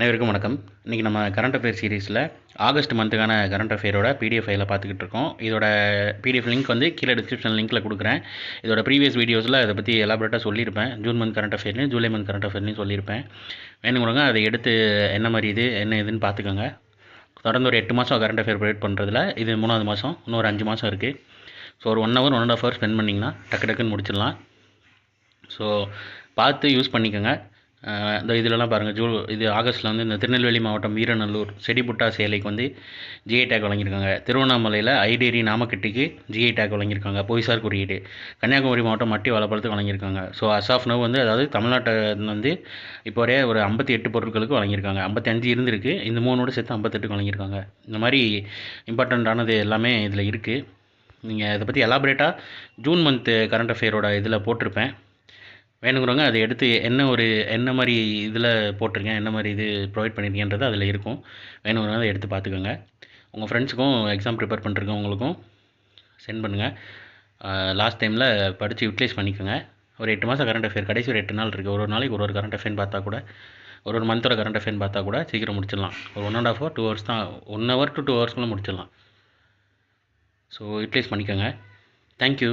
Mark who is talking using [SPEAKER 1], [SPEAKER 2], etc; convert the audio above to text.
[SPEAKER 1] அனைவருக்கும் வணக்கம். இன்றைக்கி நம்ம கரண்ட் அஃபேர் சீரீஸில் ஆகஸ்ட் மந்த்துக்கான கரண்ட் அஃபேரோட பிடிஎஃப் ஃபைலை பார்த்துக்கிட்டு இருக்கோம். இதோட பிடிஎஃப் லிங்க் வந்து கீழே டிஸ்கிரிப்ஷன் லிங்க்கில் கொடுக்குறேன். இதோட ப்ரீவியஸ் வீடியோஸில் அதை பற்றி எலாபரேட்டாக சொல்லியிருப்பேன். ஜூன் மந்த் கரண்ட் அஃபேர்லையும் ஜூலை மந்த் கரண்ட் அஃபேர்லையும் சொல்லியிருப்பேன். வேணுங்கிறவங்க அதை எடுத்து என்ன மாதிரி என்ன இதுன்னு பார்த்துக்கோங்க. தொடர்ந்து ஒரு 8 மாதம் கரண்ட் அஃபேர் ப்ரொவைட் பண்ணுறதுல இது 3வது மாதம், இன்னொரு 5 மாதம் இருக்குது. ஸோ ஒரு 1 hour 1.5 hour ஸ்பெண்ட் பண்ணிங்கன்னா டக்குன்னு முடிச்சிடலாம். ஸோ பார்த்து யூஸ் பண்ணிக்கோங்க. இந்த இதிலலாம் பாருங்கள், இது ஆகஸ்ட்டில் வந்து இந்த திருநெல்வேலி மாவட்டம் வீரநல்லூர் செடிபுட்டா சேலைக்கு வந்து ஜிஐ டேக் வழங்கியிருக்காங்க. திருவண்ணாமலையில் ஐடேரி நாமக்கட்டிக்கு ஜிஐ டேக் வழங்கியிருக்காங்க, புவிசார் குறியீடு. கன்னியாகுமரி மாவட்டம் மட்டி வாழைப்பழத்துக்கு வழங்கியிருக்காங்க. ஸோ அசாஃப் நவ் வந்து அதாவது தமிழ்நாட்டை வந்து இப்போ வரைய ஒரு 58 பொருட்களுக்கு வழங்கியிருக்காங்க. 55 இருந்திருக்கு, இந்த 3ஓடு சேர்த்து 58 வழங்கியிருக்காங்க. இந்த மாதிரி இம்பார்ட்டண்ட்டானது எல்லாமே இதில் இருக்குது. நீங்கள் இதை பற்றி எலாபரேட்டாக ஜூன் மந்த்து கரண்ட் அஃபேரோட இதில் போட்டிருப்பேன். வேணுங்கிறவங்க அதை எடுத்து என்ன மாதிரி இதில் போட்டிருக்கேன், என்ன மாதிரி இது ப்ரொவைட் பண்ணியிருக்கேன்றது அதில் இருக்கும். வேணுங்கிறவங்க அதை எடுத்து பார்த்துக்கோங்க. உங்கள் ஃப்ரெண்ட்ஸுக்கும் எக்ஸாம் ப்ரிப்பேர் பண்ணுறவங்களுக்கும் சென்ட் பண்ணுங்கள். லாஸ்ட் டைமில் படித்து யூட்டிலைஸ் பண்ணிக்கோங்க. ஒரு 8 மாதம் கரண்ட் அஃபேர், கடைசி ஒரு 8 நாள் இருக்குது. ஒரு நாளைக்கு ஒரு கரண்ட் அஃபேர்னு பார்த்தா கூட, ஒரு மந்தோட கரண்ட் அஃபேர்னு பார்த்தா கூட சீக்கிரம் முடிச்சிடலாம். ஒரு 1.5 hour 2 hours தான், 1 hour to 2 hours முடிச்சிடலாம். ஸோ யூட்டிலைஸ் பண்ணிக்கோங்க. தேங்க்யூ.